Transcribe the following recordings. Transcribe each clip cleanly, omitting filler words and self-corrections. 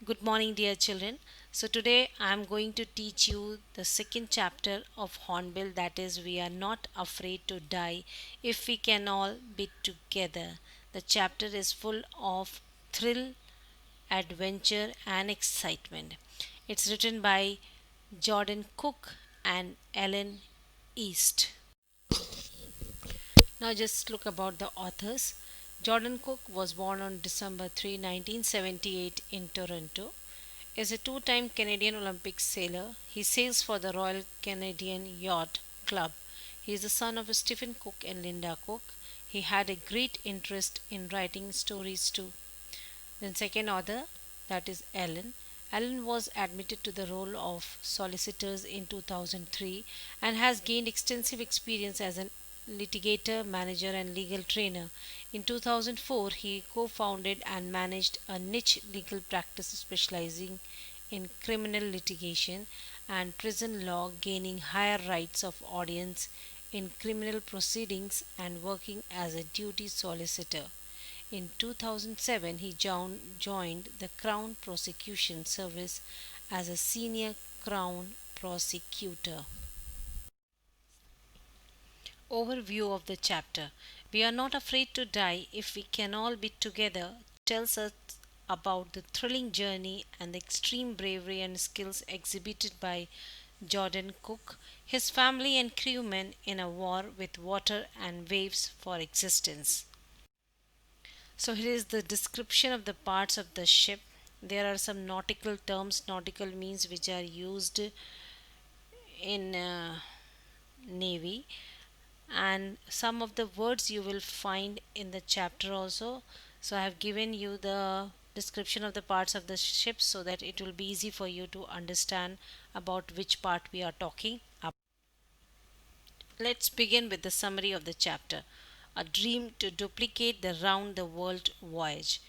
Good morning, dear children. So, today I am going to teach you the second chapter of Hornbill, that is, we are not afraid to die if we can all be together. The chapter is full of thrill, adventure, and excitement. It's written by Jordan Cook and Ellen East. Now, just look about the authors. Jordan Cook was born on December 3, 1978, in Toronto. Is a two-time Canadian Olympic sailor. He sails for the Royal Canadian Yacht Club. He is the son of Stephen Cook and Linda Cook. He had a great interest in writing stories too. Then second author, that is Ellen. Ellen was admitted to the role of solicitors in 2003 and has gained extensive experience as an litigator, manager, and legal trainer. In 2004, he co founded and managed a niche legal practice specializing in criminal litigation and prison law, gaining higher rights of audience in criminal proceedings and working as a duty solicitor. In 2007, he joined the Crown Prosecution Service as a senior Crown prosecutor. Overview of the chapter. We are not afraid to die if we can all be together tells us about the thrilling journey and the extreme bravery and skills exhibited by Jordan Cook, his family and crewmen in a war with water and waves for existence. So here is the description of the parts of the ship. There are some nautical terms. Nautical means which are used in navy, and some of the words you will find in the chapter also. So I have given you the description of the parts of the ship so that it will be easy for you to understand about which part we are talking about. Let's begin with the summary of the chapter. A dream to duplicate the round the world voyage.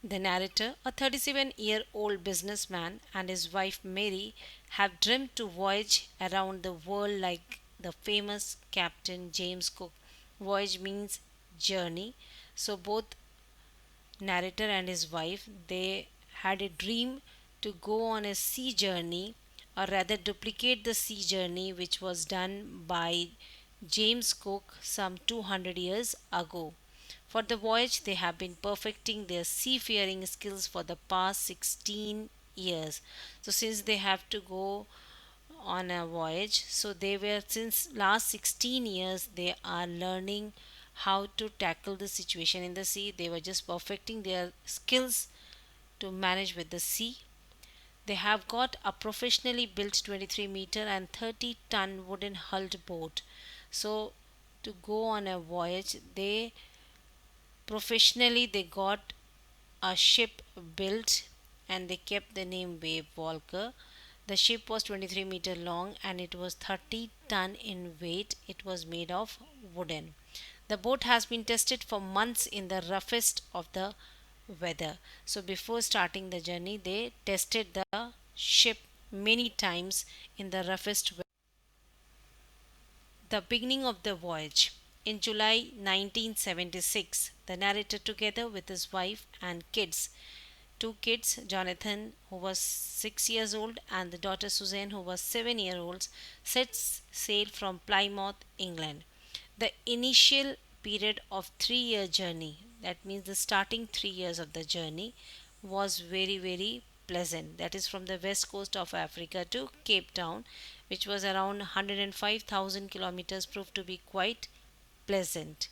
The narrator, a 37-year-old businessman, and his wife Mary have dreamt to voyage around the world like the famous Captain James Cook. Voyage means journey. So both narrator and his wife, they had a dream to go on a sea journey, or rather duplicate the sea journey which was done by James Cook some 200 years ago. For the voyage, they have been perfecting their seafaring skills for the past 16 years. So, since they have to go on a voyage, so they were since last 16 years they are learning how to tackle the situation in the sea. They were just perfecting their skills to manage with the sea. They have got a professionally built 23-meter and 30-ton wooden hulled boat. So to go on a voyage, they got a ship built and they kept the name Wave Walker. The ship was 23-meter long and it was 30-ton in weight. It was made of wooden. The boat has been tested for months in the roughest of the weather. So before starting the journey, they tested the ship many times in the roughest weather. The beginning of the voyage. In July 1976, the narrator, together with his wife and two kids, Jonathan, who was 6 years old, and the daughter Suzanne, who was 7 years old, set sail from Plymouth, England. The initial period of 3 year journey, that means the starting 3 years of the journey, was very pleasant. That is from the west coast of Africa to Cape Town, which was around 105,000 kilometers, proved to be quite pleasant.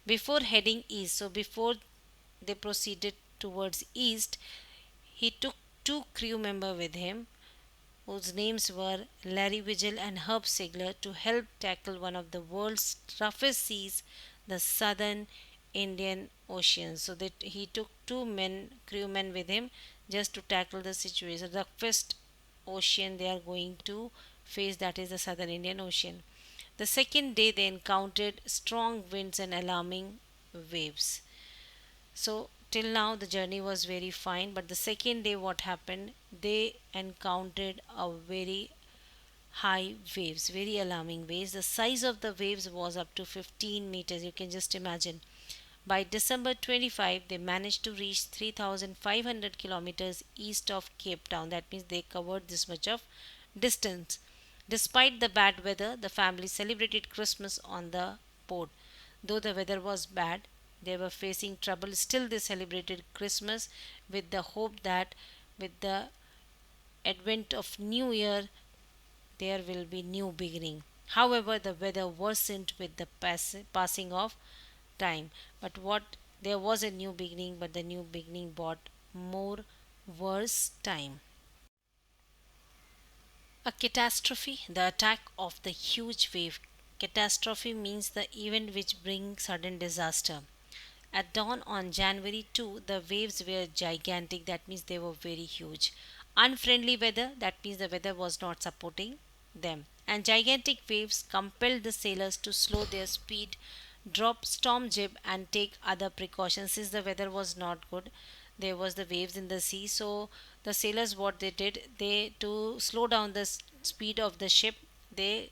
Before heading east, so before they proceeded towards east, he took two crew members with him, whose names were Larry Vigil and Herb Sigler, to help tackle one of the world's roughest seas, the southern Indian Ocean. So that he took crewmen with him, just to tackle the situation. The roughest ocean they are going to face, that is the southern Indian Ocean. The second day they encountered strong winds and alarming waves. So till now the journey was very fine, but the second day what happened? They encountered a very high waves, very alarming waves. The size of the waves was up to 15 meters. You can just imagine. By December 25, they managed to reach 3,500 kilometers east of Cape Town. That means they covered this much of distance. Despite the bad weather, the family celebrated Christmas on the boat. Though the weather was bad, they were facing trouble. Still, they celebrated Christmas with the hope that with the advent of New Year, there will be new beginning. However, the weather worsened with the passing of time. But what there was a new beginning, but the new beginning brought more worse time. A catastrophe, the attack of the huge wave. Catastrophe means the event which brings sudden disaster. At dawn on January 2, the waves were gigantic, that means they were very huge. Unfriendly weather, that means the weather was not supporting them. And gigantic waves compelled the sailors to slow their speed, drop storm jib, and take other precautions. Since the weather was not good, there was the waves in the sea, so the sailors, what they did, they to slow down the speed of the ship, they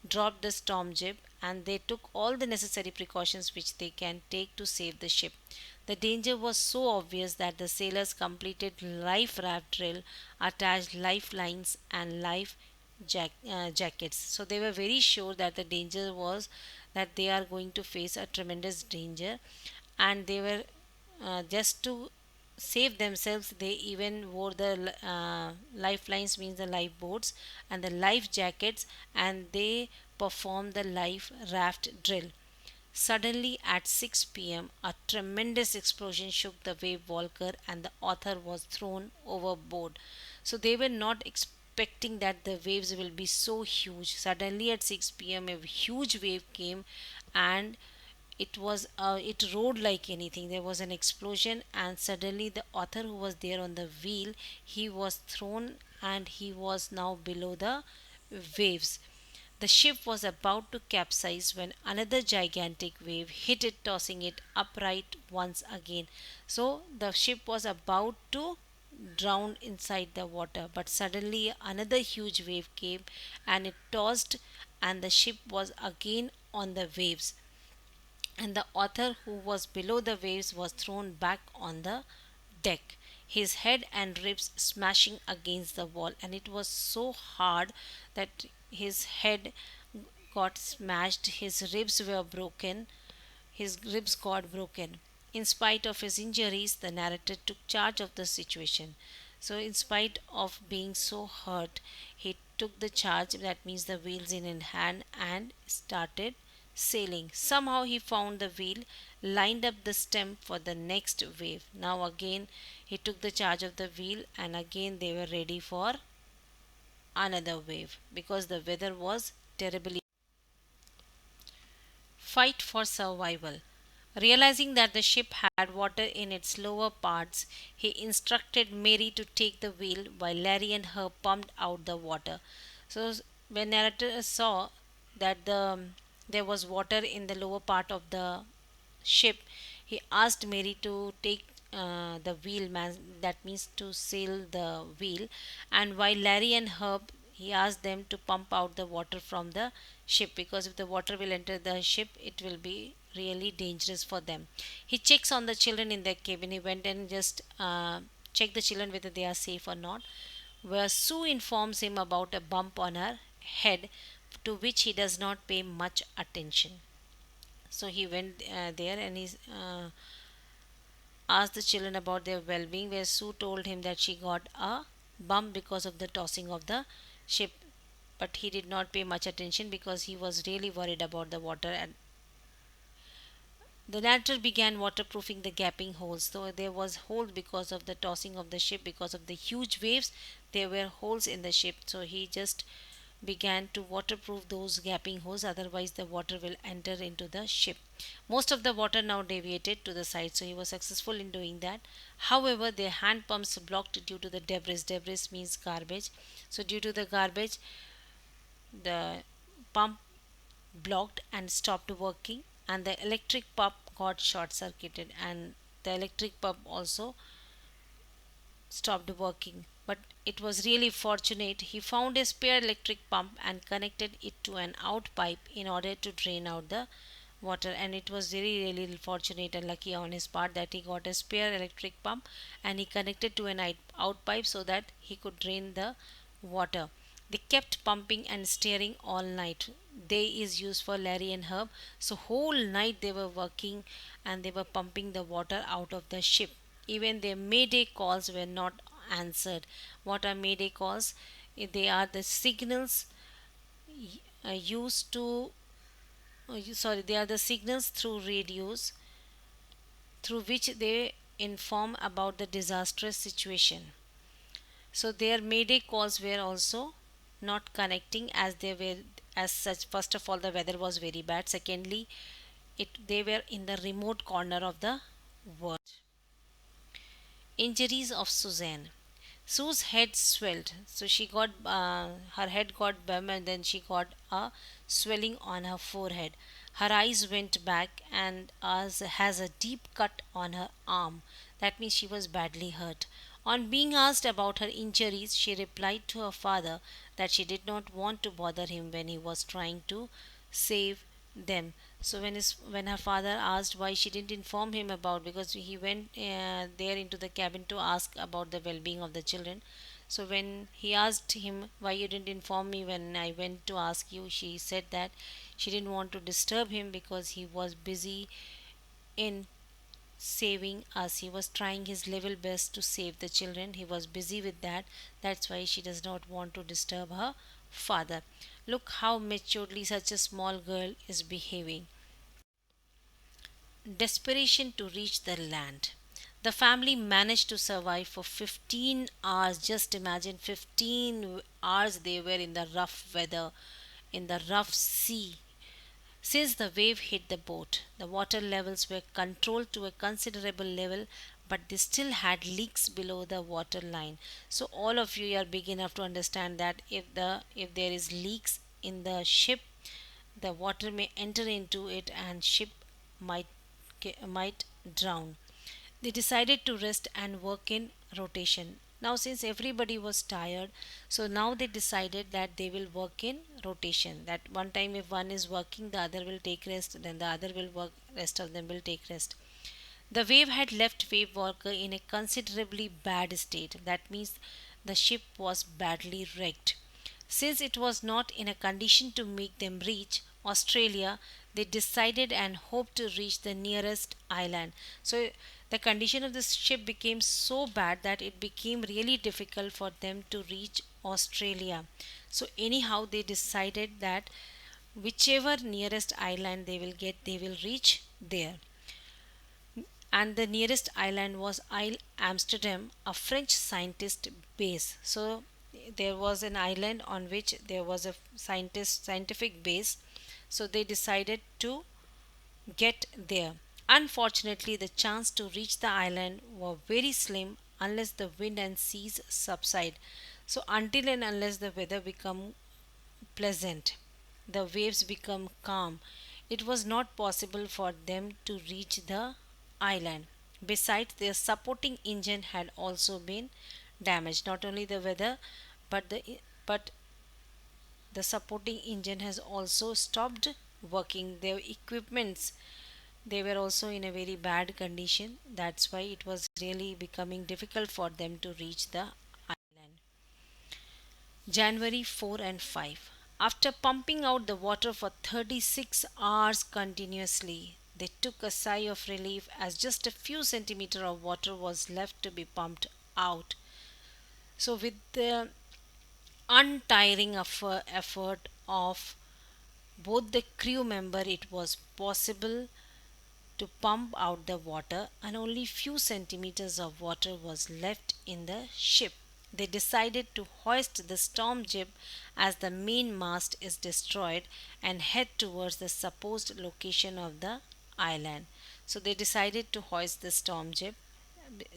dropped the storm jib and they took all the necessary precautions which they can take to save the ship. The danger was so obvious that the sailors completed life raft drill, attached lifelines and life jackets. So they were very sure that the danger was that they are going to face a tremendous danger, and they were just to save themselves, they even wore the lifelines, means the lifeboats and the life jackets, and they performed the life raft drill. Suddenly at 6 p.m., a tremendous explosion shook the wave walker and the author was thrown overboard. So they were not expecting that the waves will be so huge. Suddenly at 6 p.m., a huge wave came, and it roared like anything. There was an explosion, and suddenly the author who was there on the wheel, he was thrown and he was now below the waves. The ship was about to capsize when another gigantic wave hit it, tossing it upright once again. So the ship was about to drown inside the water, but suddenly another huge wave came and it tossed, and the ship was again on the waves, and the author who was below the waves was thrown back on the deck, his head and ribs smashing against the wall, and it was so hard that his head got smashed, his ribs got broken. In spite of his injuries, the narrator took charge of the situation. So, in spite of being so hurt, he took the charge, that means the wheels in hand, and started sailing. Somehow he found the wheel, lined up the stem for the next wave. Now again he took the charge of the wheel, and again they were ready for another wave because the weather was terribly. Fight for survival. Realizing that the ship had water in its lower parts, he instructed Mary to take the wheel while Larry and her pumped out the water. So, when narrator saw that there was water in the lower part of the ship, he asked Mary to take the wheel, man, that means to sail the wheel, and while Larry and Herb, he asked them to pump out the water from the ship, because if the water will enter the ship, it will be really dangerous for them. He checks on the children in their cabin. He went and just checked the children whether they are safe or not. Where Sue informs him about a bump on her head, to which he does not pay much attention. So he went there and he asked the children about their well being, where Sue told him that she got a bump because of the tossing of the ship. But he did not pay much attention because he was really worried about the water. And the narrator began waterproofing the gaping holes. So there was holes because of the tossing of the ship, because of the huge waves. There were holes in the ship. So he just began to waterproof those gaping holes, otherwise the water will enter into the ship. Most of the water now deviated to the side, so he was successful in doing that. However, their hand pumps blocked due to the debris. Debris means garbage. So due to the garbage, the pump blocked and stopped working, and the electric pump got short circuited, and the electric pump also stopped working. But it was really fortunate he found a spare electric pump and connected it to an out pipe in order to drain out the water. And it was really fortunate and lucky on his part that he got a spare electric pump and he connected to an out pipe so that he could drain the water. They kept pumping and stirring all night. Day is used for Larry and Herb, so whole night they were working and they were pumping the water out of the ship. Even their mayday calls were not answered. What are mayday calls? They are the signals used to sorry, they are the signals through radios through which they inform about the disastrous situation. So their mayday calls were also not connecting as they were as such. First of all, the weather was very bad. Secondly, it they were in the remote corner of the world. Injuries of Suzanne. Sue's head swelled, so she got her head got bum and then she got a swelling on her forehead. Her eyes went back and as has a deep cut on her arm. That means she was badly hurt. On being asked about her injuries, she replied to her father that she did not want to bother him when he was trying to save them. So when her father asked why she didn't inform him about, because he went there into the cabin to ask about the well-being of the children. So when he asked him why you didn't inform me when I went to ask you, she said that she didn't want to disturb him because he was busy in saving us. He was trying his level best to save the children. He was busy with that. That's why she does not want to disturb her father. Look how maturely such a small girl is behaving. Desperation to reach the land. The family managed to survive for 15 hours. Just imagine 15 hours they were in the rough weather, in the rough sea. Since the wave hit the boat, the water levels were controlled to a considerable level, but they still had leaks below the water line. So all of you are big enough to understand that if there is leaks in the ship, the water may enter into it and ship might might drown. They decided to rest and work in rotation. Now, since everybody was tired, so now they decided that they will work in rotation. That one time, if one is working, the other will take rest, then the other will work, rest of them will take rest. The wave had left Wave Walker in a considerably bad state. That means the ship was badly wrecked. Since it was not in a condition to make them reach Australia, they decided and hoped to reach the nearest island. So the condition of the ship became so bad that it became really difficult for them to reach Australia. So anyhow they decided that whichever nearest island they will get, they will reach there. And the nearest island was Isle Amsterdam, a French scientist base. So there was an island on which there was a scientific base. So they decided to get there. Unfortunately, the chance to reach the island were very slim unless the wind and seas subside. So until and unless the weather become pleasant, the waves become calm, it was not possible for them to reach the island. Besides, their supporting engine had also been damaged. Not only the weather, but the supporting engine has also stopped working. Their equipments, they were also in a very bad condition. That's why it was really becoming difficult for them to reach the island. January 4 and 5. After pumping out the water for 36 hours continuously, they took a sigh of relief as just a few centimeters of water was left to be pumped out. So, with the untiring effort of both the crew member, it was possible to pump out the water, and only few centimeters of water was left in the ship. They decided to hoist the storm jib as the main mast is destroyed and head towards the supposed location of the island. So they decided to hoist the storm jib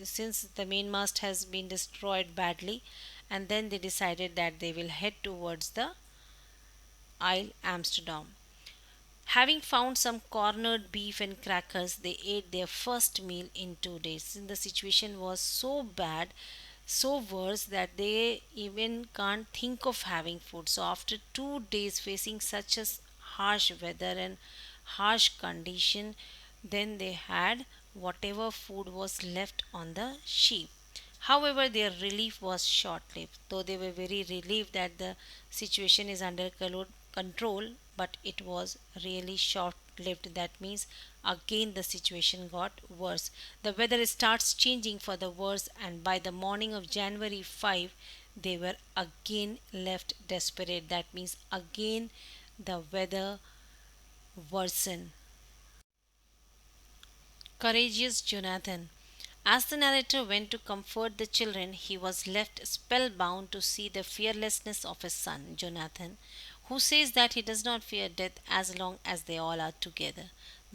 since the main mast has been destroyed badly, and then they decided that they will head towards the Isle Amsterdam. Having found some cornered beef and crackers, they ate their first meal in 2 days. Since the situation was so bad, so worse that they even can't think of having food. So, after 2 days facing such a harsh weather and harsh condition than they had whatever food was left on the ship. However, their relief was short lived, though they were very relieved that the situation is under control, but it was really short lived. That means again the situation got worse. The weather starts changing for the worse, and by the morning of January 5, they were again left desperate. That means again the weather worsened. Courageous Jonathan. As the narrator went to comfort the children, he was left spellbound to see the fearlessness of his son, Jonathan, who says that he does not fear death as long as they all are together.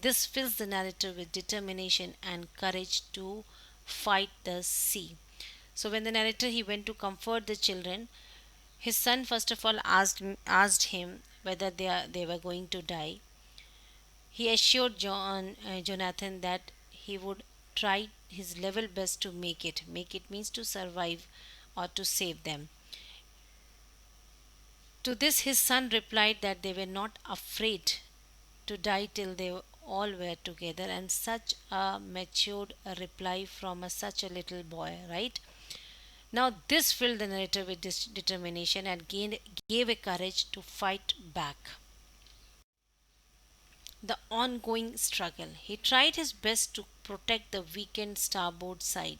This fills the narrator with determination and courage to fight the sea. So when the narrator he went to comfort the children, his son first of all asked him whether they were going to die. He assured Jonathan that he would try his level best to make it. Make it means to survive or to save them. To this, his son replied that they were not afraid to die till they all were together, and such a matured reply from such a little boy, right? Now, this filled the narrator with determination and gave a courage to fight back. The ongoing struggle. He tried his best to protect the weakened starboard side.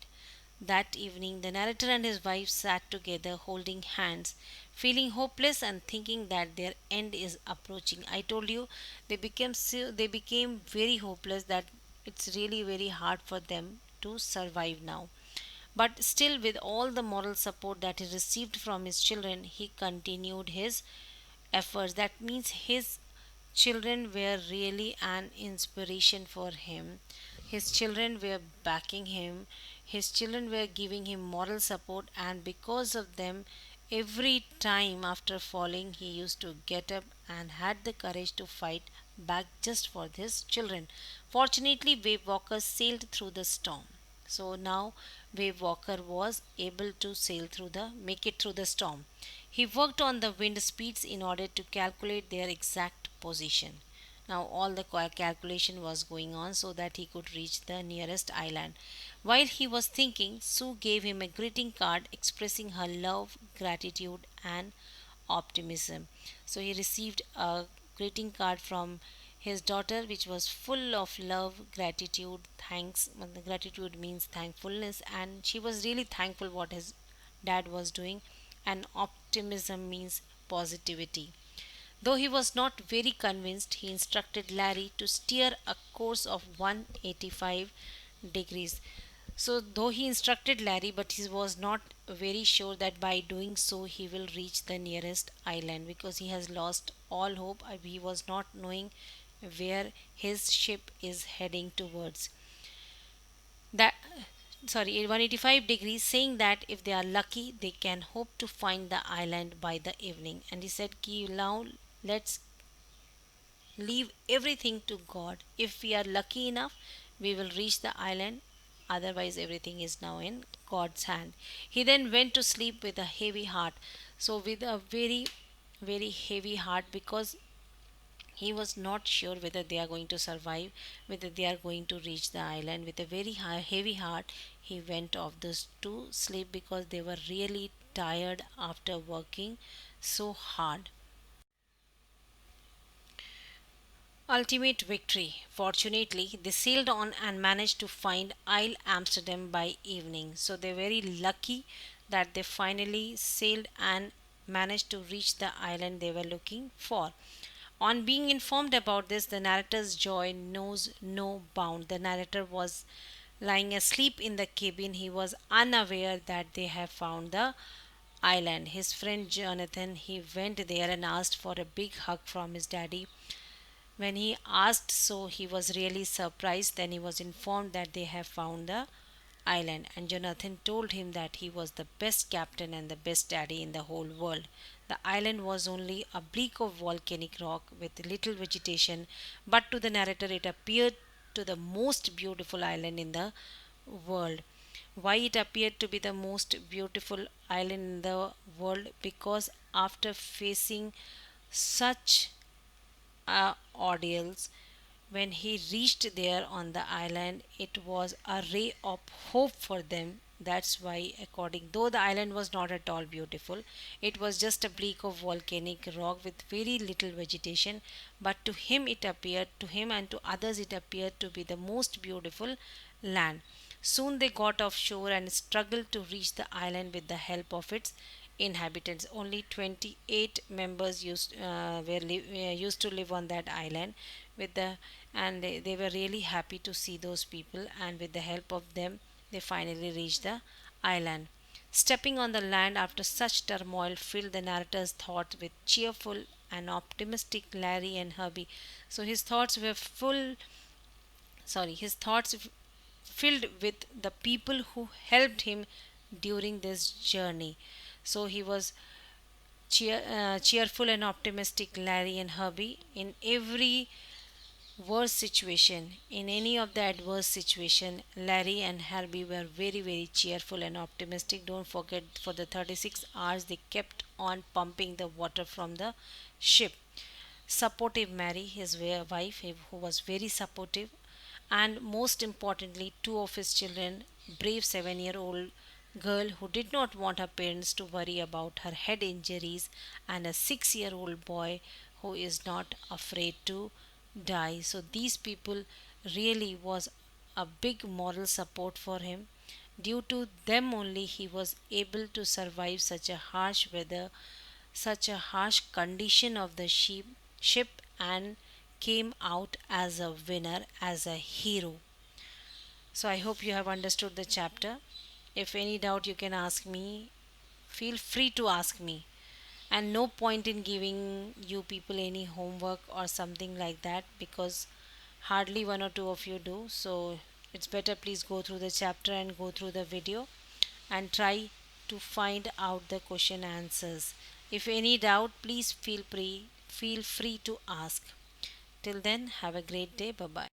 That evening, the narrator and his wife sat together holding hands, feeling hopeless and thinking that their end is approaching. I told you they became very hopeless that it's really very hard for them to survive now. But still, with all the moral support that he received from his children, he continued his efforts. That means his children were really an inspiration for him. His children were backing him. His children were giving him moral support, and because of them, every time after falling, he used to get up and had the courage to fight back just for his children. Fortunately, Wave Walker sailed through the storm. So now Wave Walker was able to make it through the storm. He worked on the wind speeds in order to calculate their exact position. Now all the calculation was going on so that he could reach the nearest island. While he was thinking, Sue gave him a greeting card expressing her love, gratitude, and optimism. So he received a greeting card from his daughter, which was full of love, gratitude, thanks. The gratitude means thankfulness, and she was really thankful what his dad was doing, and optimism means positivity. Though he was not very convinced, he instructed Larry to steer a course of 185 degrees. So, though he instructed Larry, but he was not very sure that by doing so he will reach the nearest island because he has lost all hope. He was not knowing where his ship is heading towards. That 185 degrees, saying that if they are lucky, they can hope to find the island by the evening. And he said, "Ki now let's leave everything to God. If we are lucky enough, we will reach the island. Otherwise, everything is now in God's hand." He then went to sleep with a heavy heart. So, with a very, very heavy heart, because he was not sure whether they are going to survive, whether they are going to reach the island. With a very heavy heart, he went off this to sleep because they were really tired after working so hard. Ultimate victory. Fortunately, they sailed on and managed to find Isle Amsterdam by evening. So they're very lucky that they finally sailed and managed to reach the island they were looking for. On being informed about this, the narrator's joy knows no bound. The narrator was lying asleep in the cabin. He was unaware that they have found the island. His friend Jonathan, he went there and asked for a big hug from his daddy. When he asked so, he was really surprised. Then he was informed that they have found the island, and Jonathan told him that he was the best captain and the best daddy in the whole world. The island was only a bleak of volcanic rock with little vegetation, but to the narrator it appeared to the most beautiful island in the world. Why it appeared to be the most beautiful island in the world? Because after facing such ordeals, When he reached there on the island, it was a ray of hope for them. That's why, according, though the island was not at all beautiful, it was just a bleak of volcanic rock with very little vegetation. But to him, it appeared, to him and to others, it appeared to be the most beautiful land. Soon they got offshore and struggled to reach the island with the help of its inhabitants. Only 28 members used to live on that island with the and they were really happy to see those people, and with the help of them they finally reached the island. Stepping on the land after such turmoil filled the narrator's thoughts with cheerful and optimistic Larry and Herbie. So his thoughts were full sorry his thoughts filled with the people who helped him during this journey. So he was cheerful and optimistic Larry and Herbie in every worst situation. In any of the adverse situation, Larry and Herbie were very very cheerful and optimistic. Don't forget, for the 36 hours they kept on pumping the water from the ship. Supportive Mary, his wife, who was very supportive, and most importantly, two of his children, brave 7-year-old girl who did not want her parents to worry about her head injuries, and a 6-year-old boy who is not afraid to die. So these people really was a big moral support for him. Due to them only he was able to survive such a harsh weather, such a harsh condition of the ship, and came out as a winner, as a hero. So I hope you have understood the chapter. If any doubt, you can ask me. Feel free to ask me. And no point in giving you people any homework or something like that, because hardly one or two of you do. So it's better, please go through the chapter and go through the video and try to find out the question answers. If any doubt, please feel free to ask. Till then, have a great day. Bye bye.